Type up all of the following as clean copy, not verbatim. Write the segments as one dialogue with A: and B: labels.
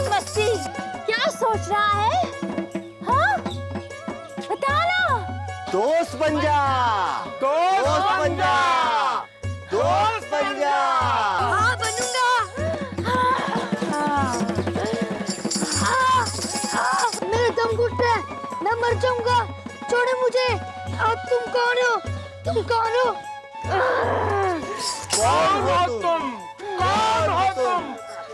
A: तेरी मस्ती क्या सोच रहा है? हाँ बता ना।
B: दोस्त बन जा, दोस्त बन जा, दोस्त बन जा।
A: हाँ बनूंगा।
C: मेरे दम घुटते हैं, मैं मर जाऊंगा, छोड़ो मुझे। अब तुम कौन हो? तुम कौन हो?
B: कौन हो तुम? कौन हो तुम?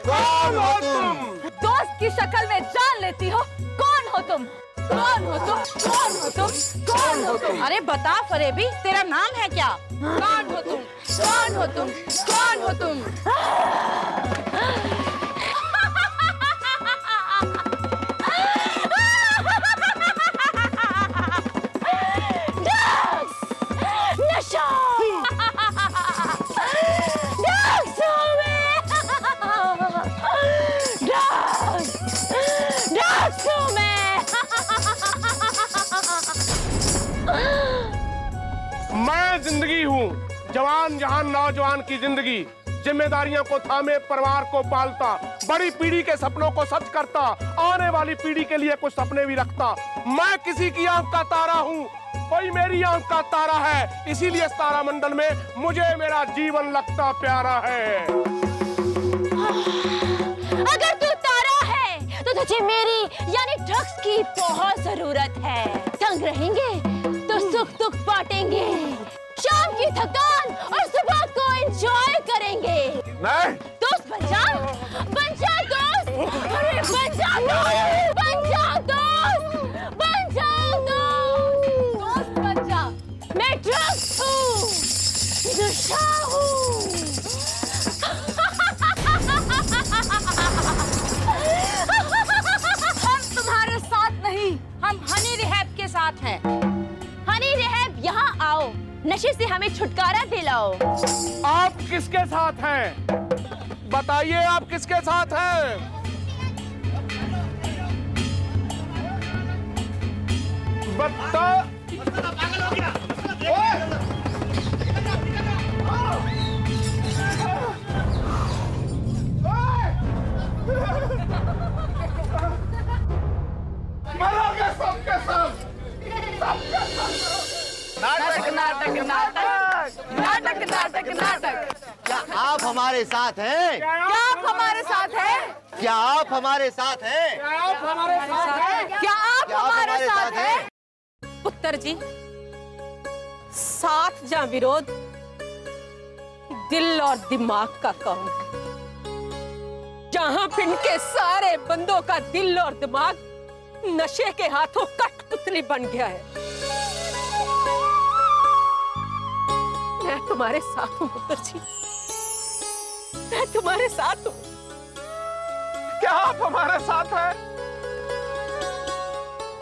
B: कौन हो तुम?
A: दोस्त की शक्ल में जान लेती हो। कौन हो तुम? कौन हो तुम? कौन हो तुम? कौन हो तुम? अरे बता फरेबी, तेरा नाम है क्या? कौन हो तुम? कौन हो तुम? कौन हो तुम? नशा
D: मैं जिंदगी हूँ, जवान जहान नौजवान की जिंदगी, जिम्मेदारियों को थामे परिवार को पालता, बड़ी पीढ़ी के सपनों को सच करता, आने वाली पीढ़ी के लिए कुछ सपने भी रखता। मैं किसी की आंख का तारा हूँ, कोई मेरी आंख का तारा है, इसीलिए इस तारामंडल में मुझे मेरा जीवन लगता प्यारा है।
A: अगर तू तारा है तो तुझे मेरी यानी ड्रग्स की बहुत जरूरत है। तंग रहेंगे तो सुख दुख बांटेंगे, शाम की थकान और सुबह को एंजॉय करेंगे।
D: नहीं
A: दोस्त बन जा दोस्त। अरे बन जा दोस्त, बन जा दोस्त, बन जा दोस्त, दोस्त बन जा। मैं ड्रग्स हूँ, नशा हूँ। हम तुम्हारे साथ नहीं, हम हनी रिहैब के साथ हैं। हनी रिहैब यहाँ आओ, नशे से हमें छुटकारा दिलाओ।
D: आप किसके साथ हैं? बताइए आप किसके साथ हैं? बता। पागल हो गया। मरोगे सबके सब। नाटक नाटक नाटक नाटक नाटक नाटक।
B: क्या आप हमारे साथ हैं?
A: क्या आप हमारे साथ हैं?
B: क्या आप हमारे साथ हैं?
D: आप हमारे साथ हैं?
A: क्या आप
B: क्या आप
A: हमारे साथ हैं?
E: पुत्र जी, साथ या विरोध दिल और दिमाग का काम है। जहां पिंड के सारे बंदों का दिल और दिमाग नशे के हाथों कठपुतली बन गया है। मैं तुम्हारे साथ हूं पुत्र जी, मैं तुम्हारे साथ हूं।
D: क्या आप हमारे साथ हैं?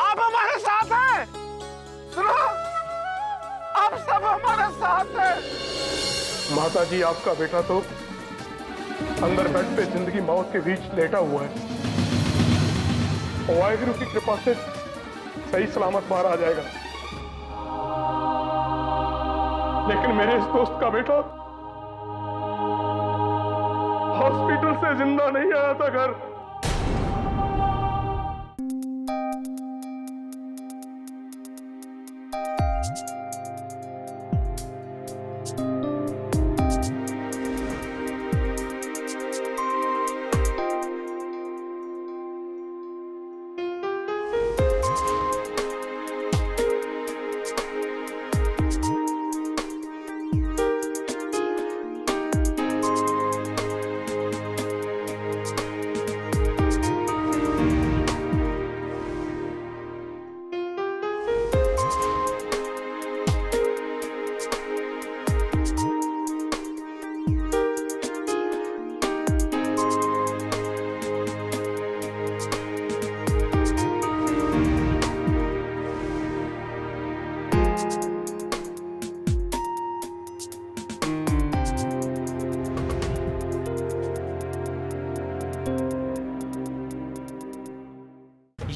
D: आप हमारे साथ हैं? सुनो, आप सब हमारे साथ हैं। माता जी, आपका बेटा तो अंदर बेड पे जिंदगी मौत के बीच लेटा हुआ है। वाहिगुरु की कृपा से सही सलामत बाहर आ जाएगा। लेकिन मेरे इस दोस्त का बेटा हॉस्पिटल से जिंदा नहीं आया था घर।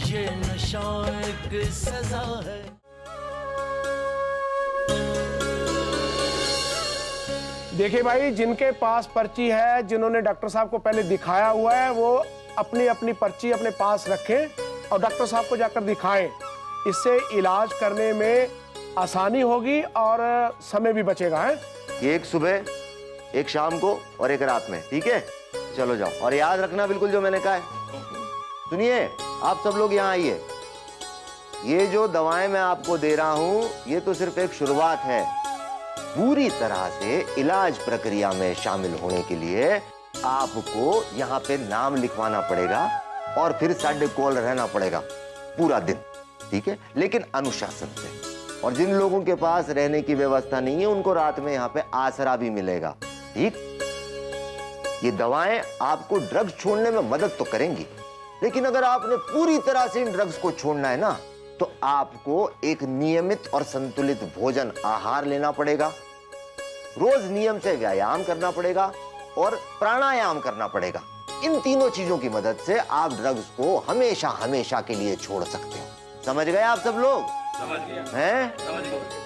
F: ये नशा एक सजा है।
D: देखिए भाई, जिनके पास पर्ची है, जिन्होंने डॉक्टर साहब को पहले दिखाया हुआ है, वो अपनी अपनी पर्ची अपने पास रखें और डॉक्टर साहब को जाकर दिखाएं। इससे इलाज करने में आसानी होगी और समय भी बचेगा। है
B: एक सुबह, एक शाम को और एक रात में, ठीक है? चलो जाओ, और याद रखना बिल्कुल जो मैंने कहा है। सुनिए, आप सब लोग यहाँ आइए। ये जो दवाएं मैं आपको दे रहा हूं, ये तो सिर्फ एक शुरुआत है। पूरी तरह से इलाज प्रक्रिया में शामिल होने के लिए आपको यहाँ पे नाम लिखवाना पड़ेगा और फिर साढ़े कॉल रहना पड़ेगा पूरा दिन, ठीक है? लेकिन अनुशासन से। और जिन लोगों के पास रहने की व्यवस्था नहीं है, उनको रात में यहाँ पे आसरा भी मिलेगा, ठीक? ये दवाएं आपको ड्रग्स छोड़ने में मदद तो करेंगी, लेकिन अगर आपने पूरी तरह से इन ड्रग्स को छोड़ना है ना, तो आपको एक नियमित और संतुलित भोजन आहार लेना पड़ेगा, रोज नियम से व्यायाम करना पड़ेगा और प्राणायाम करना पड़ेगा। इन तीनों चीजों की मदद से आप ड्रग्स को हमेशा हमेशा के लिए छोड़ सकते हो। समझ गए आप सब लोग?
G: समझ गया।
B: हैं?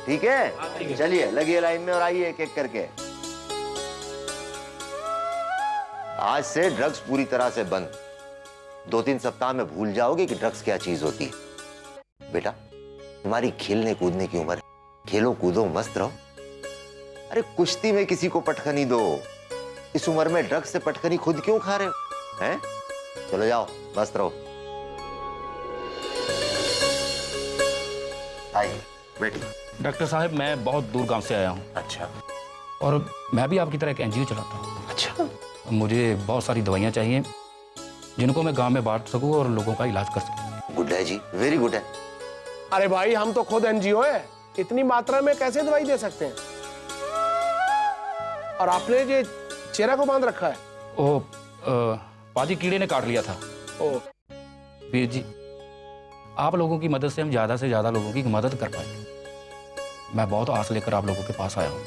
B: ठीक है, चलिए लगिए लाइन में और आइए एक एक करके। आज से ड्रग्स पूरी तरह से बंद। 2-3 सप्ताह में भूल जाओगे कि ड्रग्स क्या चीज होती है। बेटा, तुम्हारी खेलने कूदने की उम्र है, खेलो कूदो मस्त रहो। अरे कुश्ती में किसी को पटखनी दो, इस उम्र में ड्रग्स से पटखनी खुद क्यों खा रहे हो? हैं? चलो जाओ, मस्त रहो। आइए बैठिए।
G: डॉक्टर साहब, मैं बहुत दूर गांव से आया हूँ।
B: अच्छा
G: और मैं भी आपकी तरह एक एनजीओ चलाता हूँ।
B: अच्छा,
G: मुझे बहुत सारी दवाइयाँ चाहिए जिनको मैं गांव में बांट सकूँ और लोगों का इलाज कर सकूँ।
B: गुड है जी, वेरी गुड है।
D: अरे भाई, हम तो खुद एनजीओ है, इतनी मात्रा में कैसे दवाई दे सकते हैं? और आपने ये चेहरा को बांध रखा है?
G: ओ पाजी, कीड़े ने काट लिया था।
D: ओ
G: वीर जी, आप लोगों की मदद से हम ज़्यादा से ज़्यादा लोगों की मदद कर पाएंगे। मैं बहुत आस लेकर आप लोगों के पास आया हूँ।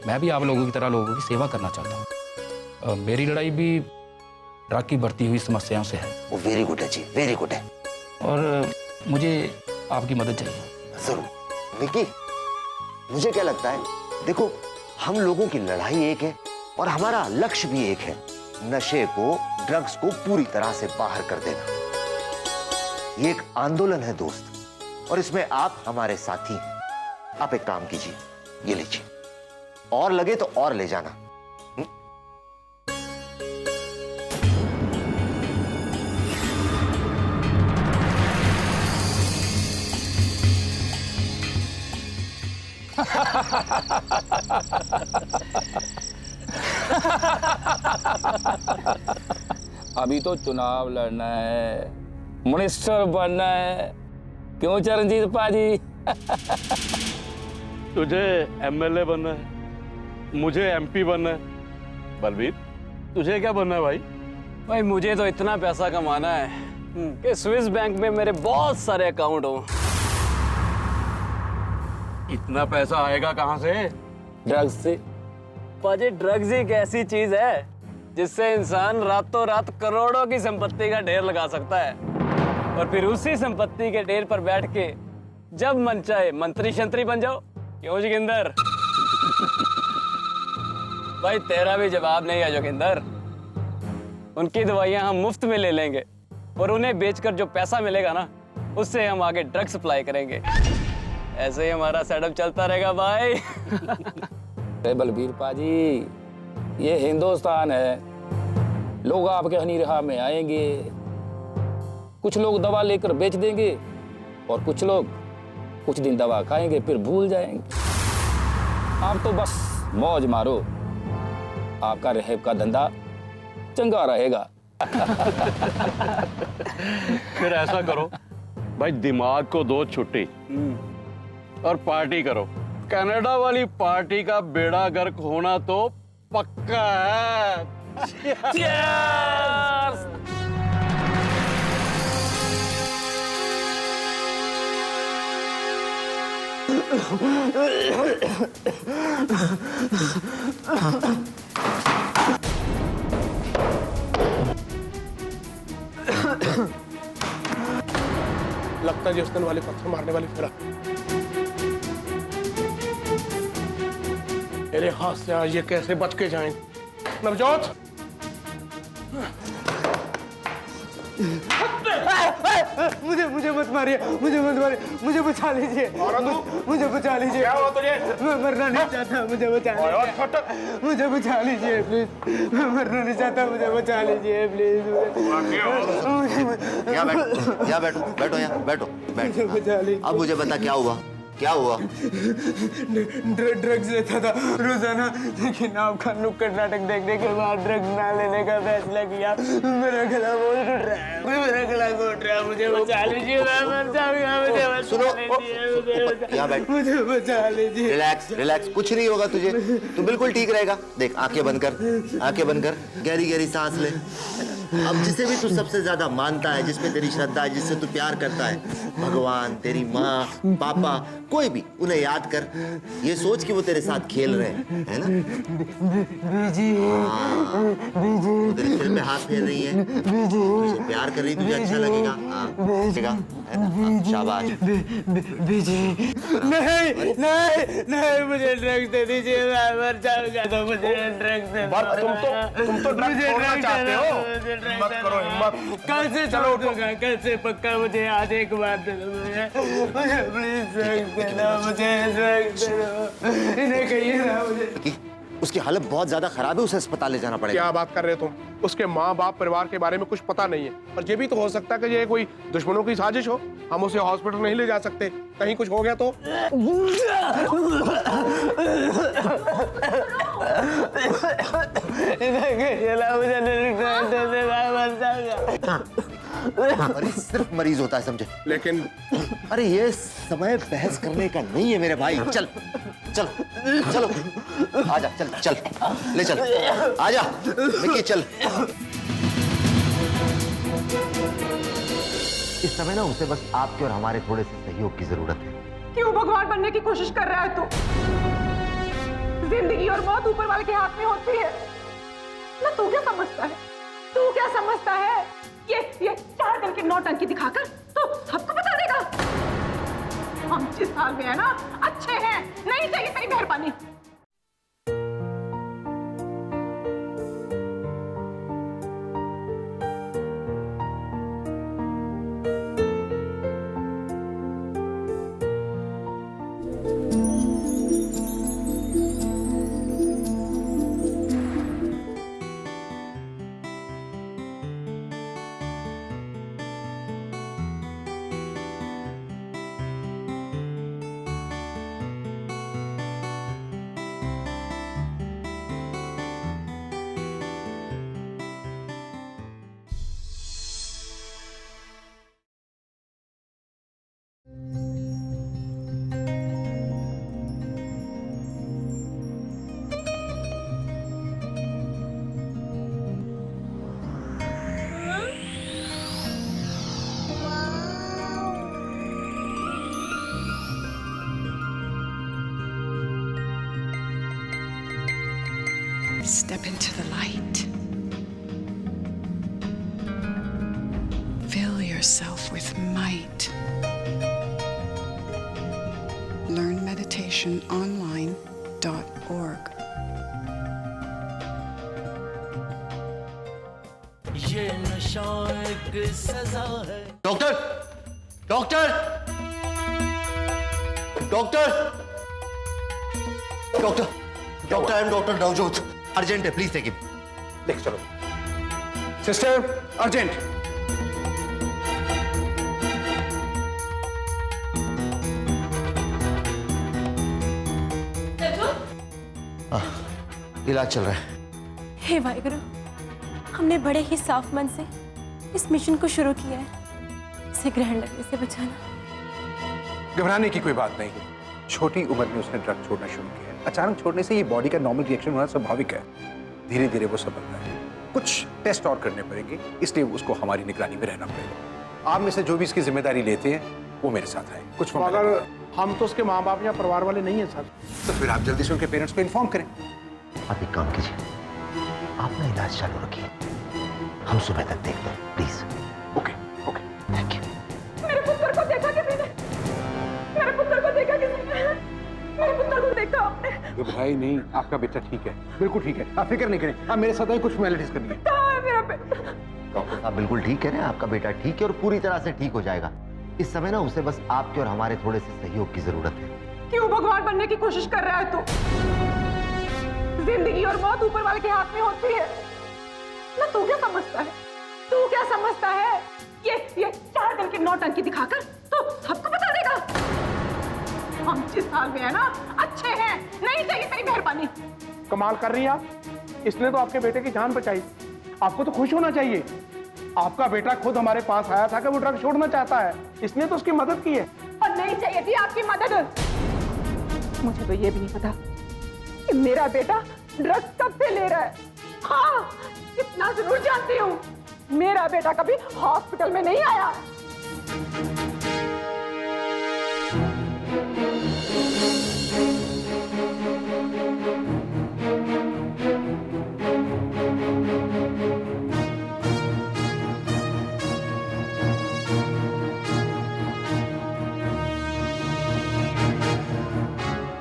G: मैं भी आप लोगों की तरह लोगों की सेवा करना चाहता हूँ। मेरी लड़ाई भी ड्रग की बढ़ती हुई समस्याओं से है।
B: वो वेरी गुड है जी, वेरी गुड है।
G: और मुझे आपकी मदद चाहिए।
B: जरूर। विकी, मुझे क्या लगता है, देखो हम लोगों की लड़ाई एक है और हमारा लक्ष्य भी एक है, नशे को, ड्रग्स को पूरी तरह से बाहर कर देना। ये एक आंदोलन है दोस्त, और इसमें आप हमारे साथी हैं। आप एक काम कीजिए, ये लीजिए, और लगे तो और ले जाना।
H: अभी तो चुनाव लड़ना है, मिनिस्टर बनना है, क्यों चरणजीत पाजी?
I: तुझे एमएलए बनना है, मुझे एमपी बनना है। बलबीर, तुझे क्या बनना है भाई?
J: भाई मुझे तो इतना पैसा कमाना है कि स्विस बैंक में मेरे बहुत सारे अकाउंट हों।
I: इतना पैसा आएगा कहाँ से?
J: ड्रग्स से। पाजी, ड्रग्स एक ऐसी चीज है जिससे इंसान रातों रात करोड़ों की संपत्ति का ढेर लगा सकता है, और फिर उसी संपत्ति के ढेर पर बैठ के जब मन चाहे मंत्री शंत्री बन जाओ। क्यों जोगिंदर? भाई तेरा भी जवाब नहीं है जोगिंदर। उनकी दवाइयां हम मुफ्त में ले लेंगे और उन्हें बेचकर जो पैसा मिलेगा ना, उससे हम आगे ड्रग सप्लाई करेंगे। ऐसे ही हमारा सेटअप चलता रहेगा भाई।
H: बलबीर पाजी, ये हिंदुस्तान है, लोग आपके हनी राह में आएंगे। कुछ लोग दवा लेकर बेच देंगे और कुछ लोग कुछ दिन दवा खाएंगे फिर भूल जाएंगे। आप तो बस मौज मारो, आपका रहब का धंधा चंगा रहेगा।
I: फिर ऐसा करो भाई, दिमाग को दो छुट्टी और पार्टी करो। कनाडा वाली पार्टी का बेड़ा गर्क होना तो पक्का है।
D: लगता है जिस दिन वाले पत्थर मारने वाली फिरा मेरे हाथ से आज ये कैसे बच के जाएं? नवजोत,
K: मुझे मत मारिए, मुझे मत मारिए, मुझे बचा लीजिए, मुझे बचा लीजिए।
D: क्या हुआ तुझे?
K: मैं मरना नहीं चाहता, मुझे बचा लीजिए, मुझे बचा लीजिए प्लीज। मैं मरना नहीं चाहता, मुझे बचा लीजिए प्लीज।
B: यहाँ बैठो, यहाँ बैठो, बैठो, यहाँ बैठो,
K: मुझे बचा लीजिए।
B: अब मुझे बता क्या हुआ, क्या हुआ?
K: ड्रग्स लेता था रोजाना, लेकिन आपका नुक्कड़ नाटक देखने के बाद ड्रग्स ना लेने का फैसला किया। मेरा गला बहुत टूट रहा है, मेरा गला घोट रहा है, मुझे बचा लीजिए, मैं मर जाऊंगा, मुझे बचा लीजिए,
B: यहाँ बैठ,
K: मुझे बचा लीजिए।
B: रिलैक्स, रिलैक्स, कुछ नहीं होगा तुझे, तू बिल्कुल ठीक रहेगा। देख आंखें बंद कर, आंखें बंद कर, गहरी गहरी सांस ले। अब जिसे भी तू सबसे ज्यादा मानता है, जिसमें तेरी श्रद्धा है, जिससे तू प्यार करता है, भगवान, तेरी माँ, पापा, कोई भी, उन्हें याद कर। ये सोच कि वो तेरे साथ खेल रहे हैं, है ना?
K: बीजी, बीजी,
B: वो तेरे सिर पे हाथ फेर रही है, तुझे प्यार कर रही, तुझे अच्छा लगेगा, हाँ, लगेगा, है ना? हाँ, शाबाश।
K: बीजी, नहीं, नहीं, नहीं, मुझे ड्रग्स दे दीजिए, मैं मर जाऊंगा तो मुझे ड्रग्स दे दो।
D: तुम तो ड्रग्स छोड़ना चाहते हो। हिम्मत करो, हिम्मत।
K: कल से छोड़ दूंगा, कल से पक्का। मुझे आज एक बार दे दो, मुझे प्लीज ड्रग्स दे दो, मुझे ड्रग्स दे दो। इन्हें कहिए ना मुझे।
B: उसकी हालत बहुत ज्यादा खराब है, उसे अस्पताल ले जाना पड़ेगा।
D: क्या बात कर रहे हो तुम? उसके माँ बाप परिवार के बारे में कुछ पता नहीं है, और ये भी तो हो सकता है कि ये कोई दुश्मनों की साजिश हो। हम उसे हॉस्पिटल नहीं ले जा सकते, कहीं कुछ हो गया तो।
B: अरे सिर्फ मरीज होता है, समझे?
D: लेकिन
B: अरे ये समय बहस करने का नहीं है मेरे भाई। चल चल चलो, आजा, चल चल, ले चल, आजा विक्की, चल। इस समय ना उसे बस आपके और हमारे थोड़े से सहयोग की जरूरत है।
E: क्यों भगवान बनने की कोशिश कर रहा है तू? जिंदगी और मौत ऊपर वाले के हाथ में होती है ना। तू क्या समझता है, तू क्या समझता है? ये 4 दिन की नौटंकी दिखाकर तो सबको बता देगा। हम जिस हाल में है ना, अच्छे हैं, नहीं चाहिए तेरी मेहरबानी।
L: Step into the light. Fill yourself with might. LearnMeditationOnline.org.
F: ये नशा एक सजा है।
B: Doctor, doctor, doctor, doctor, doctor, I am doctor Navjot. Urgent है, प्लीज टेक हिम।
D: देख चलो। Sister, urgent.
B: इलाज चल रहा है।
A: हे वाहिगुरु, हमने बड़े ही साफ मन से इस मिशन को शुरू किया है, इसे ग्रहण लगने से बचाना।
M: घबराने की कोई बात नहीं है। छोटी उम्र में उसने ड्रग छोड़ना शुरू किया है। अचानक छोड़ने से ये बॉडी का नॉर्मल रिएक्शन होना स्वाभाविक है। धीरे धीरे वो संभलता है। कुछ टेस्ट और करने पड़ेंगे, इसलिए उसको हमारी निगरानी में रहना पड़ेगा। आप में से जो भी इसकी जिम्मेदारी लेते हैं वो मेरे साथ आए। कुछ
D: अगर हम तो उसके माँ बाप या परिवार वाले नहीं है सर,
M: तो फिर आप जल्दी से उनके पेरेंट्स को इन्फॉर्म करें।
B: आप एक काम कीजिए, आप ना इलाज चालू रखिए, हम सुबह तक देखते हैं, please.
M: Okay okay,
B: thank you.
E: मेरे पुत्र को देखा किसी ने? मेरे पुत्र को देखा किसी ने? मेरे पुत्र को देखा आपने?
M: घबराई नहीं, आपका बेटा ठीक है, बिल्कुल ठीक है। आप फिक्र नहीं करें, आप मेरे साथ आइए, कुछ फॉर्मेलिटीज करनी है।
E: कहाँ है मेरा बेटा?
B: डॉक्टर साहब बिल्कुल ठीक कह रहे हैं, आपका बेटा ठीक है और पूरी तरह से ठीक हो जाएगा। इस समय ना उसे बस आपके और हमारे थोड़े से सहयोग की जरूरत है।
E: क्यों भगवान बनने की कोशिश कर रहा है तू? जिंदगी और मौत ऊपर वाले के हाथ में होती है ना। तू क्या समझता है? तू क्या समझता है? ये 4 दिन की नौटंकी दिखाकर तो सबको बता देगा। हम जिस हाल में है ना, अच्छे हैं, नहीं चाहिए तेरी मेहरबानी।
D: कमाल कर रही हैं आप। इसने तो आपके बेटे की जान बचाई, आपको तो खुश होना चाहिए। आपका बेटा खुद हमारे पास आया था कि वो ड्रग छोड़ना चाहता है, इसने तो उसकी मदद की है।
E: और नहीं चाहिए थी आपकी मदद। मुझे तो ये भी नहीं पता कि मेरा बेटा ड्रग्स कब से ले रहा है। हाँ, इतना जरूर जानती हूँ, मेरा बेटा कभी हॉस्पिटल में नहीं आया।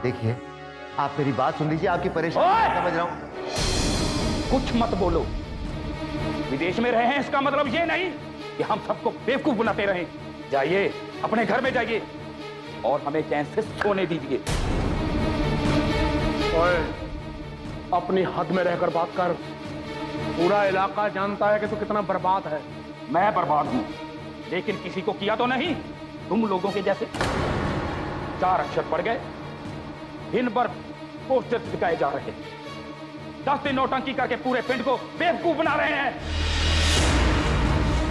B: देखिए, आप मेरी बात सुन लीजिए, आपकी परेशानी समझ रहा हूं।
H: कुछ मत बोलो। विदेश में रहे हैं इसका मतलब ये नहीं कि हम सबको बेवकूफ बनाते रहें। जाइए, अपने घर में जाइए और हमें चैन से सोने दीजिए।
D: ओए, अपनी हद में रहकर बात कर। पूरा इलाका जानता है कि तू कितना बर्बाद है।
H: मैं बर्बाद हूं, लेकिन किसी को किया तो नहीं। तुम लोगों के जैसे 4 अक्षर पड़ गए, दिन भर पोस्टर दिखाए जा रहे हैं, 10 दिन नौटंकी करके पूरे पिंड को बेवकूफ बना रहे हैं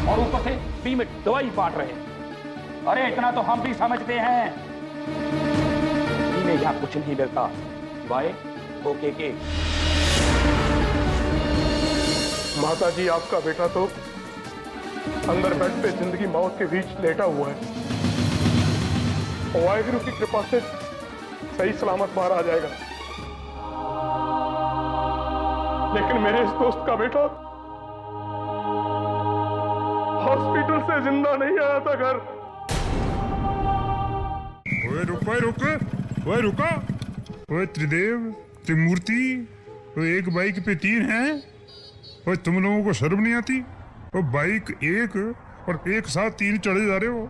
H: और ऊपर से फ्री में दवाई बांट रहे हैं। अरे इतना तो हम भी समझते हैं। इन्हें यहां कुछ नहीं मिलता सिवाय ओके के।
D: माता जी, आपका बेटा तो अंदर बेड पे जिंदगी मौत के बीच लेटा हुआ है। वाहिगुरु की कृपा से सही सलामत बाहर आ जाएगा। लेकिन मेरे इस दोस्त का बेटा हॉस्पिटल से जिंदा नहीं आया था घर।
N: ओए रुका। ओए त्रिदेव, त्रिमूर्ति, ओए एक बाइक पे 3 हैं। ओए तुम लोगों को शर्म नहीं आती? और बाइक एक और एक साथ 3 चढ़े जा रहे हो।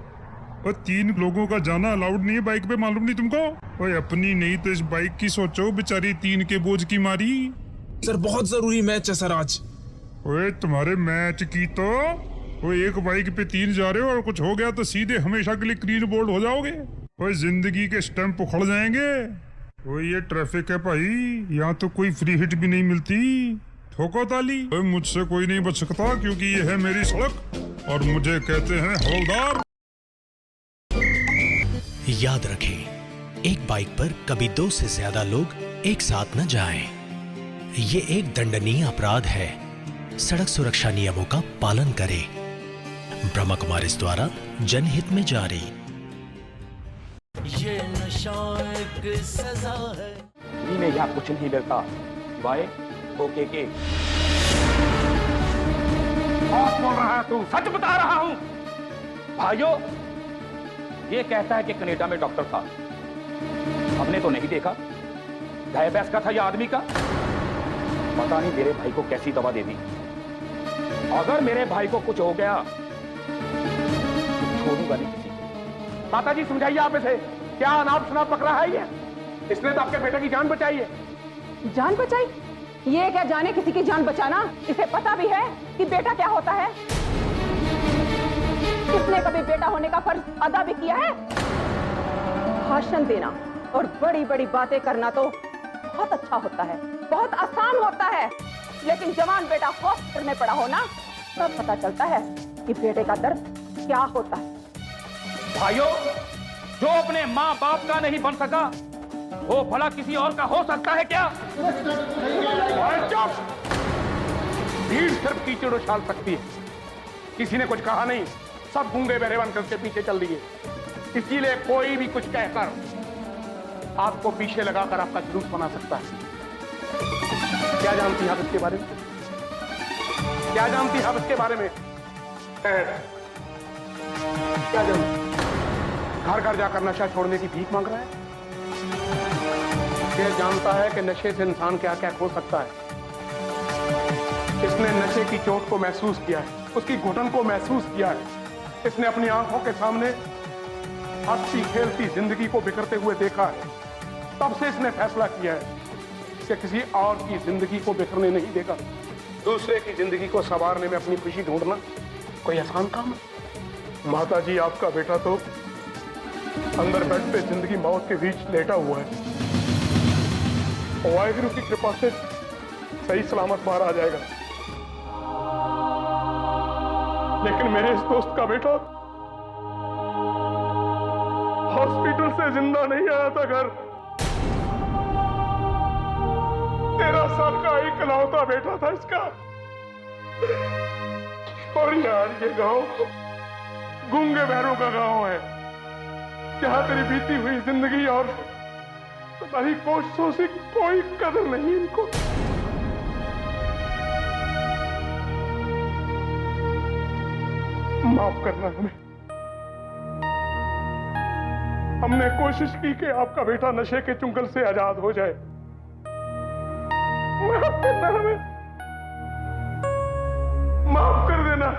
N: और 3 लोगों का जाना अलाउड नहीं है बाइक पे, मालूम नहीं तुमको? ओए अपनी नहीं तो इस बाइक की सोचो, बेचारी 3 के बोझ की मारी।
O: सर बहुत जरूरी मैच है सर आज।
N: ओए तुम्हारे मैच की तो ओए एक बाइक पे 3 जा रहे हो और कुछ हो गया तो सीधे हमेशा के लिए क्लीन बोल्ड हो जाओगे। ओए जिंदगी के स्टैंप उखड़ जाएंगे। ओए ये ट्रैफिक है भाई, यहाँ तो कोई फ्री हिट भी नहीं मिलती। ठोको ताली। ओए मुझसे कोई नहीं बच सकता क्योंकि ये है मेरी सड़क और मुझे कहते हैं हवलदार।
P: याद रखें, एक बाइक पर कभी 2 से ज्यादा लोग एक साथ न जाएं। ये एक दंडनीय अपराध है। सड़क सुरक्षा नियमों का पालन करें। ब्रह्मा कुमारी द्वारा जनहित में जारी।
F: ये नशा एक सजा है।
H: इन्हें यहाँ कुछ नहीं मिलता सिवाय ओके के। बात बोल रहा है तू, सच बता रहा हूं। भाइयों, ये कहता है कि कनाडा में डॉक्टर था, हमने तो नहीं देखा। गाय भैंस का था या आदमी का? पता नहीं मेरे भाई को कैसी दवा दे दी। अगर मेरे भाई को कुछ हो गया छोड़ूंगा नहीं किसी को।
D: माता जी समझाइए आप इसे, क्या अनाप शनाप पकड़ा है ये? इसने तो आपके बेटे की जान बचाई है।
E: जान बचाई? ये क्या जाने किसी की जान बचाना? इसे पता भी है कि बेटा क्या होता है? इसने कभी बेटा होने का फर्ज अदा भी किया है? भाषण देना और बड़ी बड़ी बातें करना तो बहुत अच्छा होता है, बहुत आसान होता है, लेकिन जवान बेटा हॉस्पिटल में पड़ा हो ना, तब पता चलता है कि बेटे का दर्द क्या होता है।
H: भाइयों, जो अपने माँ बाप का नहीं बन सका वो भला किसी और का हो सकता है क्या?
D: भीड़ सिर्फ कीचड़ उछाल सकती है। किसी ने कुछ कहा नहीं, सब गूंगे बहरे बनकर के पीछे चल दिए। इसीलिए कोई भी कुछ कहकर आपको पीछे लगाकर आपका जुलूस बना सकता है। क्या जानती हैं आप इसके बारे में? क्या जानती हैं आप इसके बारे में? क्या जानती? घर घर जाकर नशा छोड़ने की भीख मांग रहा है। ये जानता है कि नशे से इंसान क्या क्या खो सकता है। इसने नशे की चोट को महसूस किया है। उसकी घुटन को महसूस किया है। इसने अपनी आंखों के सामने हंसती खेलती जिंदगी को बिखरते हुए देखा है। तब से इसने फैसला किया है कि किसी और की जिंदगी को बिखरने नहीं देगा। दूसरे की जिंदगी को संवारने में अपनी खुशी ढूंढना कोई आसान काम है? माता जी, आपका बेटा तो अंदर बेड पे जिंदगी मौत के बीच लेटा हुआ है। वाहिगुरु की कृपा से सही सलामत बाहर आ जाएगा। लेकिन मेरे इस दोस्त का बेटा हॉस्पिटल से जिंदा नहीं आया था घर। 13 साल का इकलौता बेटा था इसका। और यार, ये गांव गूंगे बहरों का गांव है, जहां तेरी बीती हुई जिंदगी और तुम्हारी कोशिशों से कोई कदर नहीं इनको। माफ करना हमें। हमने कोशिश की कि आपका बेटा नशे के चुंगल से आजाद हो जाए। माफ करना हमें, माफ कर देना।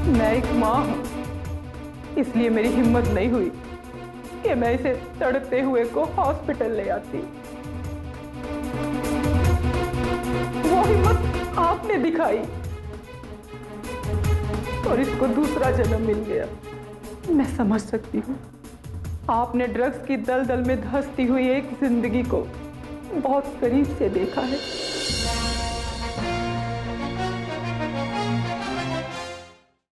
E: मैं एक माँ हूं, इसलिए मेरी हिम्मत नहीं हुई कि मैं इसे तड़पते हुए को हॉस्पिटल ले आती। वो हिम्मत आपने दिखाई और इसको दूसरा जन्म मिल गया। मैं समझ सकती हूँ, आपने ड्रग्स की दलदल में धंसती हुई एक जिंदगी को बहुत करीब से देखा है।